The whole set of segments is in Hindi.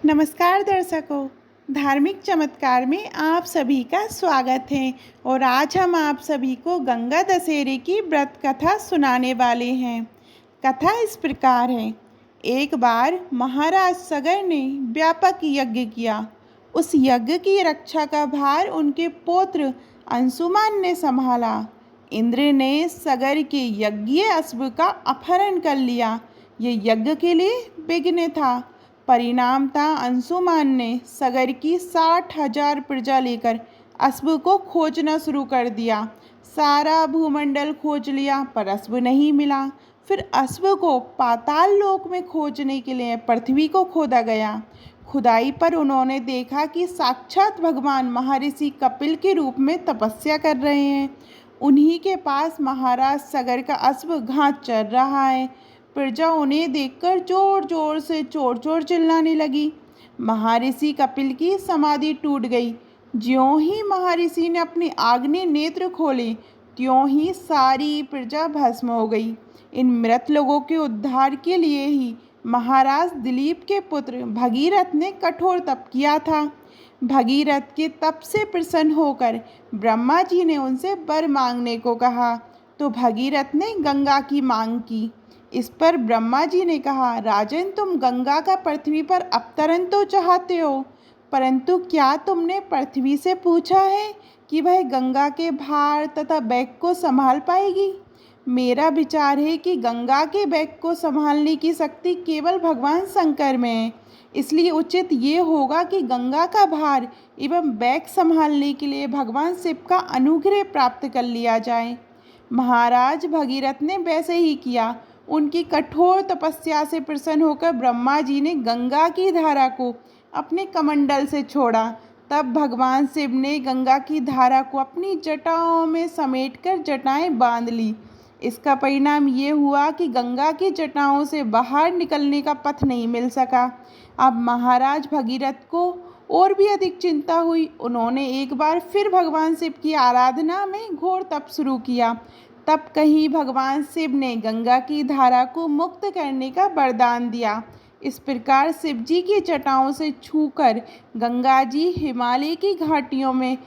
नमस्कार दर्शकों, धार्मिक चमत्कार में आप सभी का स्वागत है। और आज हम आप सभी को गंगा दशहरे की व्रत कथा सुनाने वाले हैं। कथा इस प्रकार है। एक बार महाराज सगर ने व्यापक यज्ञ किया। उस यज्ञ की रक्षा का भार उनके पौत्र अंशुमान ने संभाला। इंद्र ने सगर के यज्ञीय अश्व का अपहरण कर लिया। ये यज्ञ के लिए विघ्न था। परिणाम था अंशुमान ने सगर की 60,000 प्रजा लेकर अश्व को खोजना शुरू कर दिया। सारा भूमंडल खोज लिया पर अश्व नहीं मिला। फिर अश्व को पाताल लोक में खोजने के लिए पृथ्वी को खोदा गया। खुदाई पर उन्होंने देखा कि साक्षात भगवान महर्षि कपिल के रूप में तपस्या कर रहे हैं। उन्हीं के पास महाराज सगर का अश्व घास चर रहा है। प्रजा उन्हें देखकर जोर जोर से चोर चोर चिल्लाने लगी। महर्षि कपिल की समाधि टूट गई। ज्यों ही महर्षि ने अपने आग्नेय नेत्र खोले, त्यों ही सारी प्रजा भस्म हो गई। इन मृत लोगों के उद्धार के लिए ही महाराज दिलीप के पुत्र भगीरथ ने कठोर तप किया था। भगीरथ के तप से प्रसन्न होकर ब्रह्मा जी ने उनसे वर मांगने को कहा, तो भगीरथ ने गंगा की मांग की। इस पर ब्रह्मा जी ने कहा, राजन, तुम गंगा का पृथ्वी पर अवतरण तो चाहते हो, परंतु क्या तुमने पृथ्वी से पूछा है कि वह गंगा के भार तथा वेग को संभाल पाएगी? मेरा विचार है कि गंगा के वेग को संभालने की शक्ति केवल भगवान शंकर में है। इसलिए उचित ये होगा कि गंगा का भार एवं वेग संभालने के लिए भगवान शिव का अनुग्रह प्राप्त कर लिया जाए। महाराज भगीरथ ने वैसे ही किया। उनकी कठोर तपस्या से प्रसन्न होकर ब्रह्मा जी ने गंगा की धारा को अपने कमंडल से छोड़ा। तब भगवान शिव ने गंगा की धारा को अपनी जटाओं में समेटकर जटाएं बांध ली। इसका परिणाम ये हुआ कि गंगा की जटाओं से बाहर निकलने का पथ नहीं मिल सका। अब महाराज भगीरथ को और भी अधिक चिंता हुई। उन्होंने एक बार फिर भगवान शिव की आराधना में घोर तप शुरू किया। तब कहीं भगवान शिव ने गंगा की धारा को मुक्त करने का वरदान दिया। इस प्रकार शिव जी की जटाओं से छूकर गंगा जी हिमालय की घाटियों में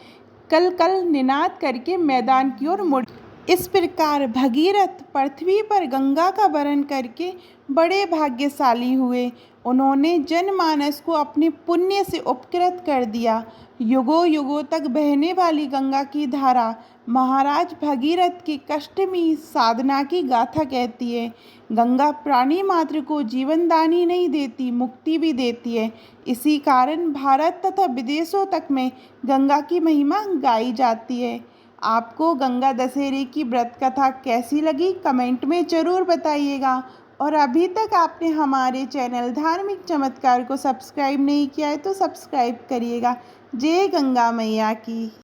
कल कल निनाद करके मैदान की ओर मुड़। इस प्रकार भगीरथ पृथ्वी पर गंगा का वरण करके बड़े भाग्यशाली हुए। उन्होंने जनमानस को अपने पुण्य से उपकृत कर दिया। युगों युगों तक बहने वाली गंगा की धारा महाराज भगीरथ की कष्टमी साधना की गाथा कहती है। गंगा प्राणी मात्र को जीवनदानी नहीं देती, मुक्ति भी देती है। इसी कारण भारत तथा विदेशों तक में गंगा की महिमा गाई जाती है। आपको गंगा दशहरे की व्रत कथा कैसी लगी कमेंट में ज़रूर बताइएगा। और अभी तक आपने हमारे चैनल धार्मिक चमत्कार को सब्सक्राइब नहीं किया है तो सब्सक्राइब करिएगा। जय गंगा मैया की।